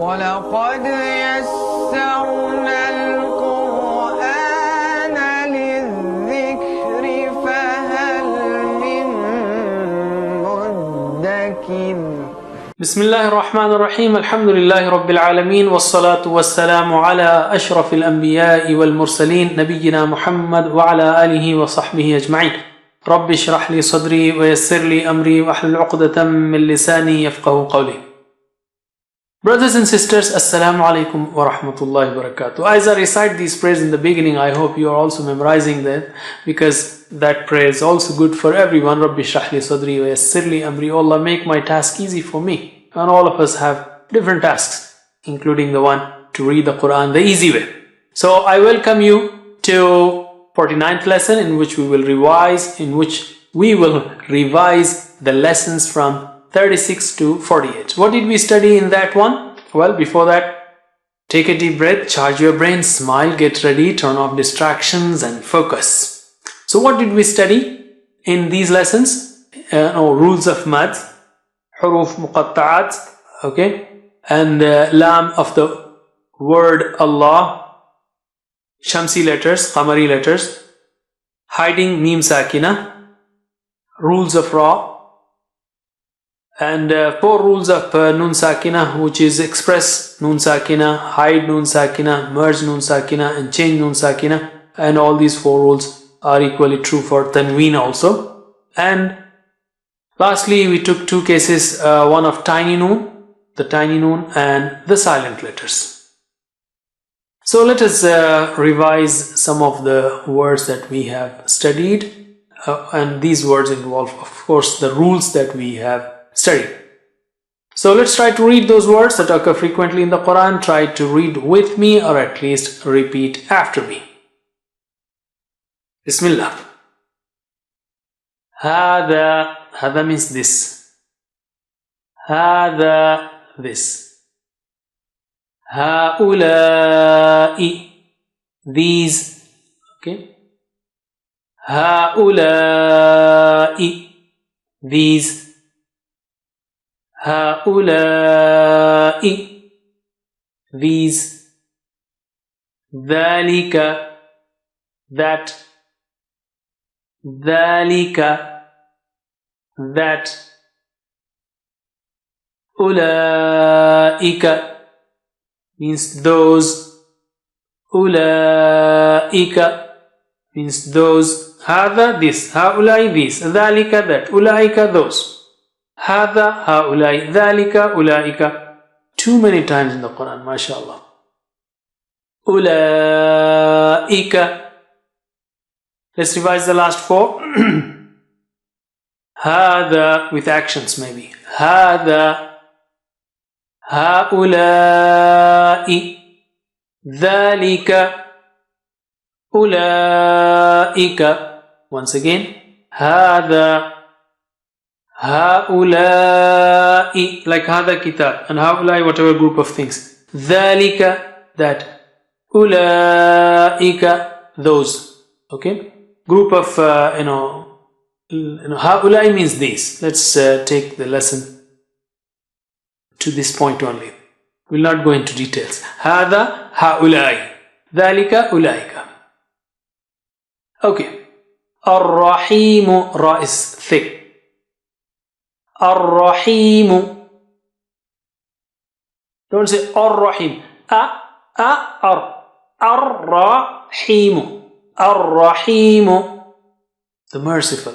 وَلَقَدْ يَسَّرْنَا الْقُرْآنَ لِلذِّكْرِ فَهَلْ مِن مُّدَّكِرٍ. بسم الله الرحمن الرحيم. الحمد لله رب العالمين والصلاة والسلام على أشرف الأنبياء والمرسلين نبينا محمد وعلى آله وصحبه أجمعين. رب اشرح لي صدري ويسر لي أمري واحلل عقدة من لساني يفقهوا قولي. Brothers and sisters, Assalamu alaikum wa rahmatullahi wa barakatuh. As I recite these prayers in the beginning, I hope you are also memorizing that, because that prayer is also good for everyone. Rabbi shrah li sadri wa yassir li amri. Allah, make my task easy for me. And all of us have different tasks, including the one to read the Quran the easy way. So I welcome you to 49th lesson, in which we will revise the lessons from 36 to 48. What did we study in that one? Well, before that, take a deep breath, charge your brain, smile, get ready, turn off distractions and focus. So what did we study in these lessons? Rules of math, huruf muqatta'at, okay, and lam of the word Allah, shamsi letters, qamari letters, hiding mim sakina, rules of ra, and 4 rules of nun sakina, which is express nun sakina, hide nun sakina, merge nun sakina, and change nun sakina. And all these 4 rules are equally true for tanween also. And lastly, we took 2 cases, one of tiny noon, the tiny noon, and the silent letters. So let us revise some of the words that we have studied, and these words involve, of course, the rules that we have studied. So let's try to read those words that occur frequently in the Quran. Try to read with me, or at least repeat after me. Bismillah. Hada means this. Hada, this. Haulai, these. Okay. Haulai, these. Haulai, these. Dhalika, that. Dhalika, that. Ulaika means those. Ulaika means those. Hada, this. Haulai, this. Dhalika, that. Ulaika, those. Hada, haulai, dhalika, ulaika. Too many times in the Quran, mashallah. Ulaika. Let's revise the last 4. Hada, with actions maybe. Hada, haulai, dhalika, ulaika. Once again. Hada, haulai, like hada kitab, and haulai, whatever group of things. Dhalika, that. Ulaika, those. Okay. Group of, haulai means these. Let's take the lesson to this point only. We'll not go into details. Hada, haulai, dhalika, ulaika. Okay. Ar-Rahimu, ra is thick. Ar-Rahimu. Don't say Ar-Rahim. Ar. Ar-Rahimu. Ar-Rahimu, the merciful.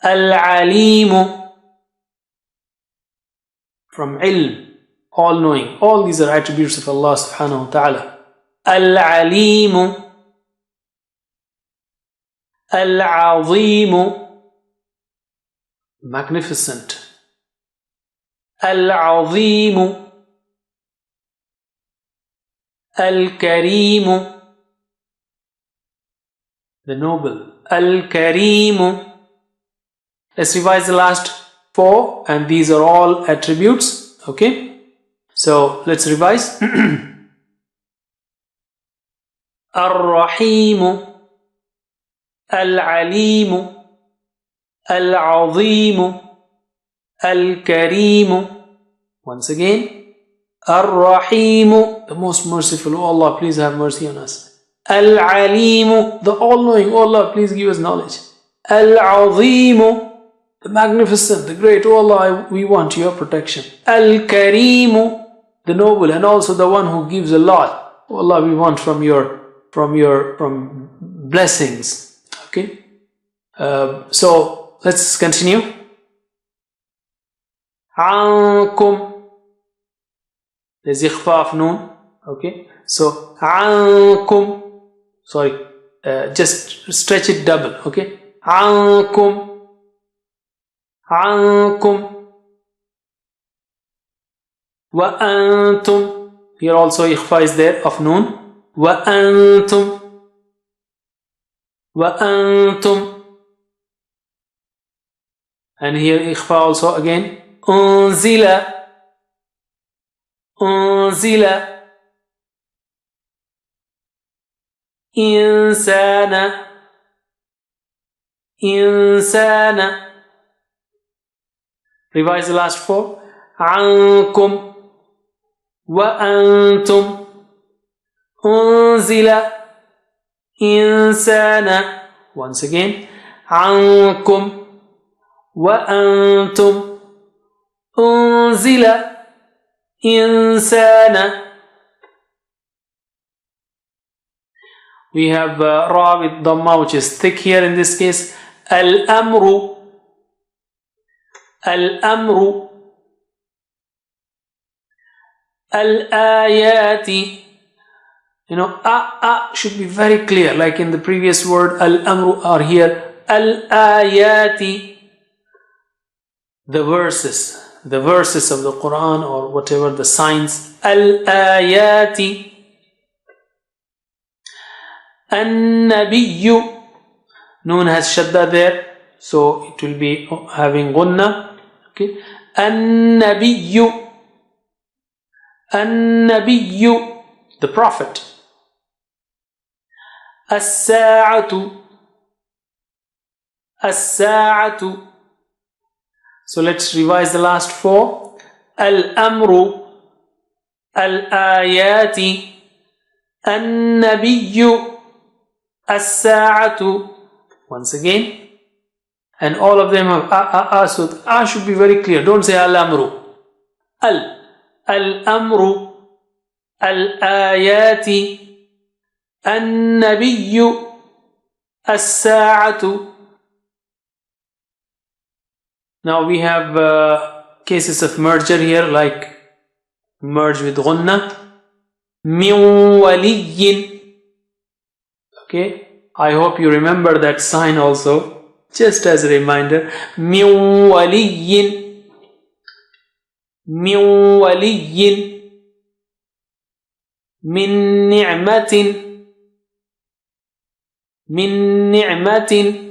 Al-Alimu, from ilm, all knowing. All these are attributes of Allah subhanahu wa ta'ala. Al-Alimu. Al-Azimu, magnificent. Al-Azimu. Al-Karimu, the noble. Al-Karimu. Let's revise the last 4, and these are all attributes. Okay. So let's revise. Ar-Rahimu, Al-Alimu, Al-Azimu, Al-Karimu. Once again. Ar-Rahim, the most merciful. Oh Allah, please have mercy on us. Al-Alim, the all-knowing. Oh Allah, please give us knowledge. Al-Azim, the magnificent, the great. Oh Allah, we want your protection. Al-Kareem, the noble, and also the one who gives a lot. Oh Allah, we want from blessings. Okay. So let's continue. Ankum. There's ikhfa of noon. Okay. So ankum. Sorry. Just stretch it double. Okay. Ankum. Ankum. Wa antum. Here also ikhfa is there of noon. Wa antum. Wa antum. And here ikhfa also again. Unzila. Unzila. Insana. Insana. Revise the last four. Ankum. Wa antum. Unzila. Insana. Once again. Ankum. Wa antum. Unzila. Insana. We have ra with dhamma, which is thick here in this case. Al-amru. Al-amru. Al-ayati. You know, should be very clear, like in the previous word, al-amru, or here, al-ayati. The verses of the Quran, or whatever the signs. Al-ayati. An-nabiyyu. Noon has shadda there, so it will be having gunna. Okay. An-nabiyyu. An-nabiyyu. The Prophet. As-sa'atu. As-sa'atu. So let's revise the last four. Al-amru. Al-ayati. An-nabiyyu. As-sa'atu. Once again. And all of them have so should be very clear. Don't say al-amru. Al-amru. Al-ayati. An-nabiyyu. As-sa'atu. Now we have cases of merger here, like merge with ghunna. Min waliyyin. Okay, I hope you remember that sign also, just as a reminder. Min waliyyin. Min waliyyin. Min ni'matin. Min ni'matin.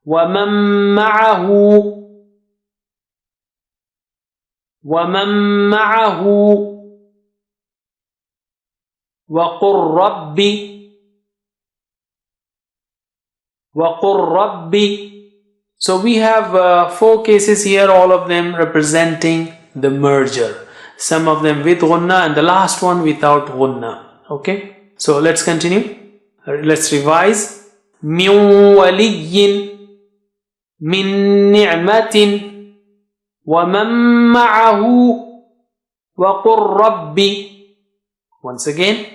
ومن معه. ومن معه. وقل ربي. وقل ربي. So we have four cases here, all of them representing the merger. Some of them with gunna and the last one without gunna. Okay, so let's continue. Let's revise. Min waliyyin. Min ni'matin. وَمَن مَّعَهُ وَقُل رَّبِّ. Once again,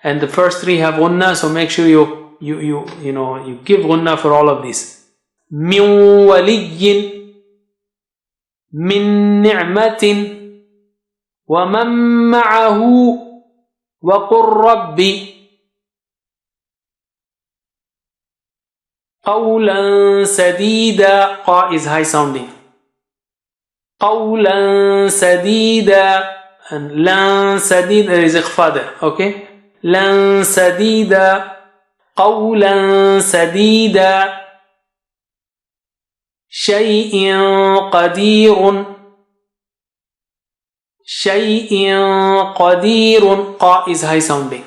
and the first three have gunna, so make sure you give gunna for all of these. Min waliyyin. Min ni'matin. وَمَن مَّعَهُ وَقُل رَّبِّ. قولا سديدا. qa is high sounding. قولا سديدا. And lan sadid, there is ikhfa there. Okay, lan sadida. قولا سديدا. شيء قدير. شيء قدير. qa is high sounding.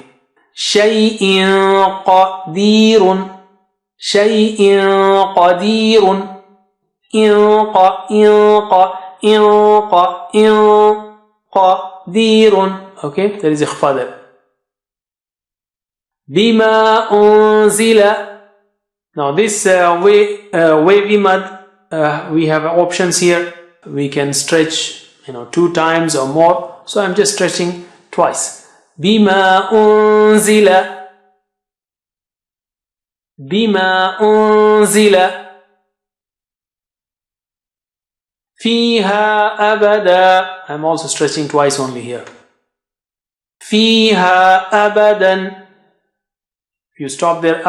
شيء قدير. شيء قدير. قدير. Okay, there is ikhfa there. بما أنزل. Now this wavy mud, we have options here. We can stretch 2 times or more. So I'm just stretching twice. بما أنزل. بما أنزل فيها أبدا. I'm also stretching twice only here. فيها أبدا. If you stop there,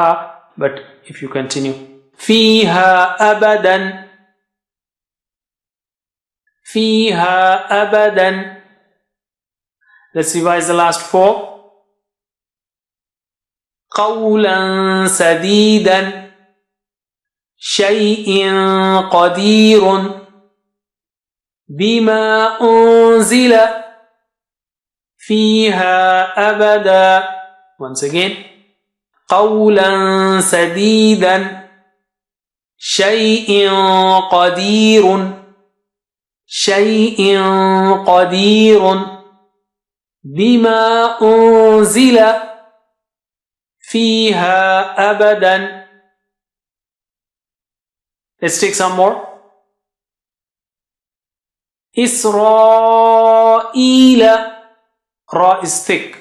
but if you continue, فيها أبدا. فيها أبدا. Let's revise the last 4. قولا سديدا. شيء قدير. بما أنزل فيها أبدا. Once again. قولا سديدا. شيء قدير. شيء قدير. بما أنزل فيها أبدا. Let's take some more. إسرائيل. Ra is thick.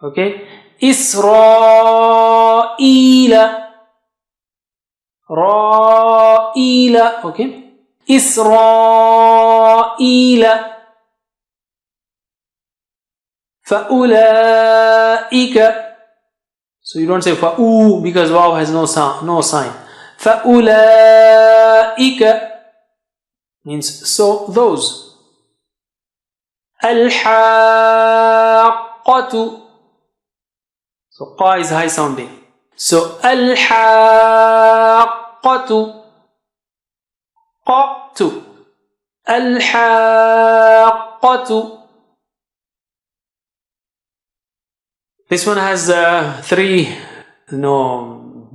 Okay. إسرائيل. رائيل. Okay. إسرائيل. فأولئك. So you don't say fa'u because waw has no sign. فأولئك means so those. الحاقة. So qa is high sounding. So الحاقة. قَةُ. الحاقة. This one has 3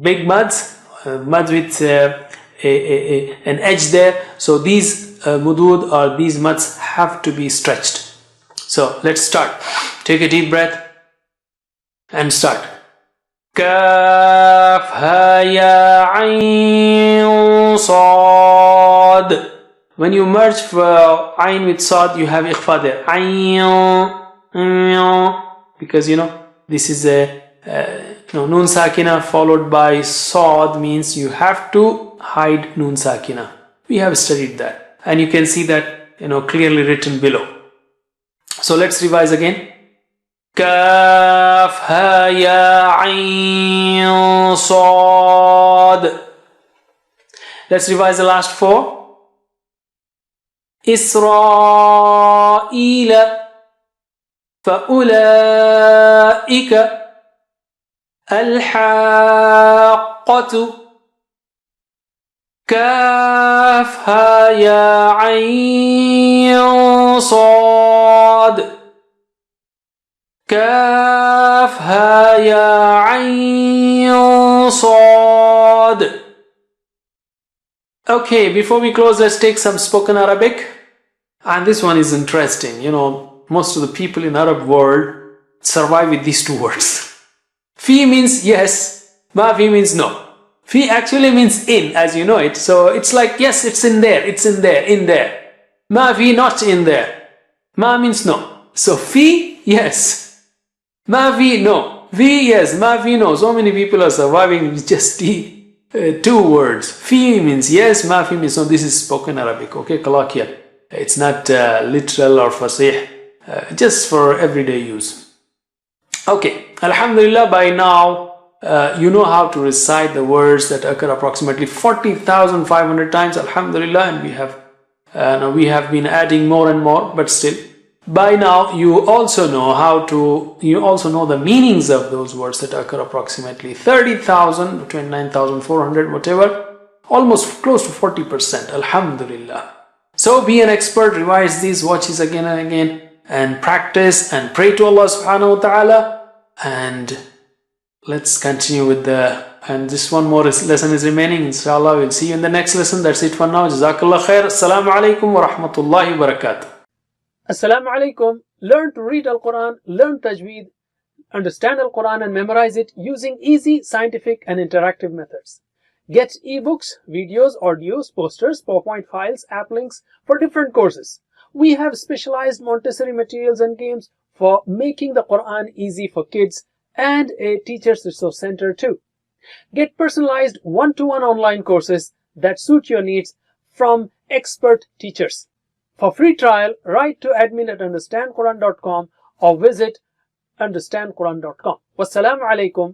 big muds, muds with an edge there. So these mudud or these muds have to be stretched. So let's start. Take a deep breath and start. كاف ها يا عين صاد. When you merge ayn with sad, you have ikhfa there. Ayn, because this is a noon sakina followed by sad means you have to hide noon sakina. We have studied that, and you can see that clearly written below. So let's revise again. Kaf ha ya ayn sad. Let's revise the last 4. إسرائيل. فأولئك. الحاقة. كافها يا عين صاد. كافها يا عين صاد. Okay, before we close, let's take some spoken Arabic. And this one is interesting. Most of the people in Arab world survive with these 2 words. Fi means yes, ma fi means no. Fi actually means in, as you know it. So it's like, yes, it's in there, it's in there, in there. Ma fi not in there. Ma means no. So fi, yes. Ma fi, no. Fi, yes. Ma fi, no. So many people are surviving with just 2 words. Fi means yes, ma fi means no. This is spoken Arabic, okay, colloquial. It's not literal or fasih, just for everyday use. Okay, Alhamdulillah, by now you know how to recite the words that occur approximately 40,500 times, Alhamdulillah, and we have been adding more and more, but still. By now you also know the meanings of those words that occur approximately 30,000, 29,400, whatever, almost close to 40%, Alhamdulillah. So be an expert, revise these watches again and again, and practice and pray to Allah subhanahu wa ta'ala. And let's continue with the And just one more lesson is remaining. Inshallah, we'll see you in the next lesson. That's it for now. Jazakallah khair. Assalamu alaikum wa rahmatullahi wa barakatuh. Assalamu alaikum. Learn to read Al-Quran, learn Tajweed, understand Al-Quran and memorize it using easy, scientific and interactive methods. Get ebooks, videos, audios, posters, PowerPoint files, app links for different courses. We have specialized Montessori materials and games for making the Quran easy for kids and a teacher's resource center too. Get personalized one-to-one online courses that suit your needs from expert teachers. For free trial, write to admin@understandquran.com or visit understandquran.com. Wassalamu alaikum